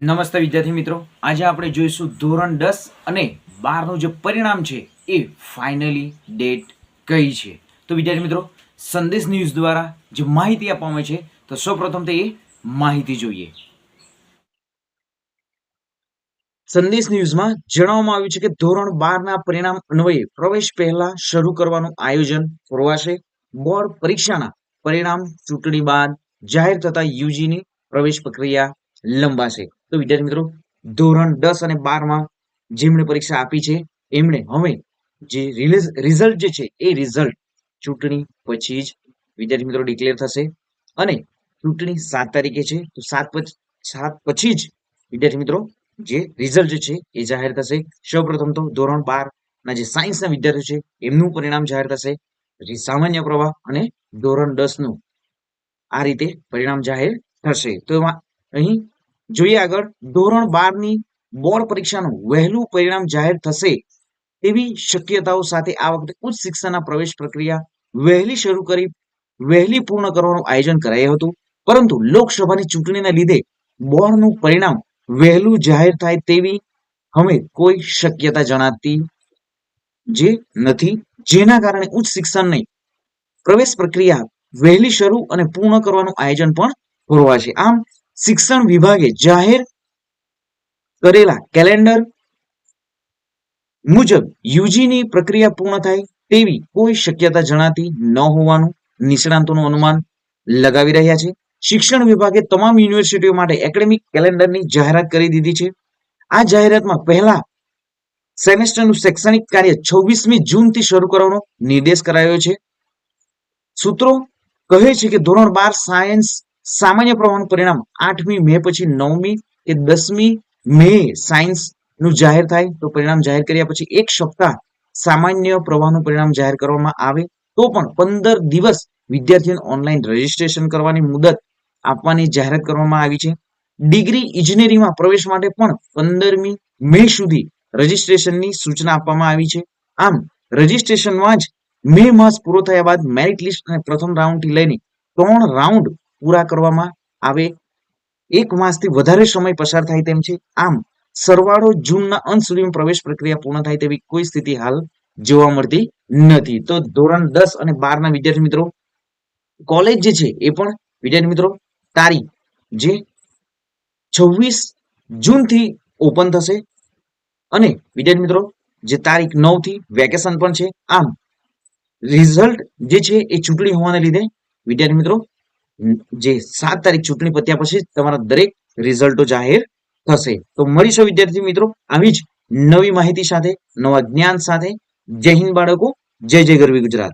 નમસ્તે વિદ્યાર્થી મિત્રો, આજે આપણે જોઈશું ધોરણ 10 અને 12 નું જે પરિણામ છે એ ફાઇનલી ડેટ કઈ છે. તો વિદ્યાર્થી મિત્રો, સંદેશ ન્યૂઝ દ્વારા જે માહિતી આપવામાં છે તો સૌપ્રથમ તે એ માહિતી જોઈએ. સંદેશ ન્યૂઝમાં જણાવવામાં આવ્યું છે કે ધોરણ 12 ના પરિણામ અન્વયે પ્રવેશ પહેલા શરૂ કરવાનું આયોજન પૂરવાશે. બોર્ડ પરીક્ષાના પરિણામ ચૂંટણી બાદ જાહેર થતા યુજીની પ્રવેશ પ્રક્રિયા લંબાશે. તો વિદ્યાર્થી મિત્રો, ધોરણ 10 અને 12 માં જેમણે પરીક્ષા આપી છે એમણે હવે જે રિઝલ્ટ જે છે એ રિઝલ્ટ ચૂંટણી પછી જ વિદ્યાર્થી મિત્રો ડિક્લેર થશે અને ચૂંટણી 7 તારીખે છે. તો 7 પછી જ વિદ્યાર્થી મિત્રો જે રિઝલ્ટ છે એ જાહેર થશે. સૌપ્રથમ તો ધોરણ 12 ના જે સાયન્સના વિદ્યાર્થીઓ છે એમનું પરિણામ જાહેર થશે, પછી સામાન્ય પ્રવાહ અને ધોરણ 10 નું આ રીતે પરિણામ જાહેર થશે. તો અહીં જોઈએ આગળ, ધોરણ 12 ની બોર્ડ પરીક્ષાનું વહેલું પરિણામ જાહેર થશે તેવી શક્યતાઓ સાથે આ વખતે ઉચ્ચ શિક્ષણના પ્રવેશ પ્રક્રિયા વહેલી શરૂ કરી વહેલી પૂર્ણ કરવાનું આયોજન કરાયું હતું, પરંતુ લોકસભાની ચૂંટણીના લીધે બોર્ડનું પરિણામ વહેલું જાહેર થાય તેવી હવે કોઈ શક્યતા જણાતી જે નથી, જેના કારણે ઉચ્ચ શિક્ષણની પ્રવેશ પ્રક્રિયા વહેલી શરૂ અને પૂર્ણ કરવાનું આયોજન પણ પૂરવાશે. આમ શિક્ષણ વિભાગે જાહેર કરેલા કેલેન્ડર મુજબ યુજીની પ્રક્રિયા પૂર્ણ થાય તેવી કોઈ શક્યતા જણાતી ન હોવાનું નિષ્ણાંતોનું અનુમાન લગાવી રહ્યા છે. શિક્ષણ વિભાગે તમામ યુનિવર્સિટીઓ માટે એકેડેમિક કેલેન્ડરની જાહેરાત કરી દીધી છે. આ જાહેરાતમાં પહેલા સેમેસ્ટરનું શૈક્ષણિક કાર્ય 26મી જૂનથી શરૂ કરવાનો નિર્દેશ કરાયો છે. સૂત્રો કહે છે કે ધોરણ 12 સાયન્સ સામાન્ય પ્રવાહનું પરિણામ 8મી મે પછી 9મી કે 10મી મે સાયન્સ નું જાહેર થાય. તો પરિણામ જાહેર કર્યા પછી એક સપ્તાહ સામાન્ય પ્રવાહનું પરિણામ જાહેર કરવામાં આવે તો પણ 15 દિવસ વિદ્યાર્થીઓને ઓનલાઈન રજીસ્ટ્રેશન કરવાની મુદત આપવાની જાહેરાત કરવામાં આવી છે. ડિગ્રી ઇજનેરીમાં પ્રવેશ માટે પણ 15મી મે સુધી રજીસ્ટ્રેશનની સૂચના આપવામાં આવી છે. આમ રજીસ્ટ્રેશનમાં જ મે માસ પૂરો થયા બાદ મેરિટ લિસ્ટ અને પ્રથમ રાઉન્ડથી લઈને 3 રાઉન્ડ પૂરા કરવામાં આવે. એક માસથી વધારે સમય પસાર થાય તેમ છે. આમ સરવાળો જૂનના અંત સુધીમાં પ્રવેશ પ્રક્રિયા પૂર્ણ થાય તેવી કોઈ સ્થિતિ હાલ જોવા મળતી નથી. તો ધોરણ 10 અને 12 ના વિદ્યાર્થી મિત્રો, કોલેજ જે છે એ પણ વિદ્યાર્થી મિત્રો તારીખ જે 26 જૂનથી ઓપન થશે અને વિદ્યાર્થી મિત્રો જે તારીખ 9 થી વેકેશન પણ છે. આમ રિઝલ્ટ જે છે એ ચૂંટણી હોવાને લીધે વિદ્યાર્થી મિત્રો જે 7 તારીખ ચૂંટણી પત્યા પછી તમારા દરેક રિઝલ્ટો જાહેર થશે. તો મળીશું વિદ્યાર્થી મિત્રો આવી જ નવી માહિતી સાથે, નવા જ્ઞાન સાથે. જય હિન્દ બાળકો, જય જય ગરવી ગુજરાત.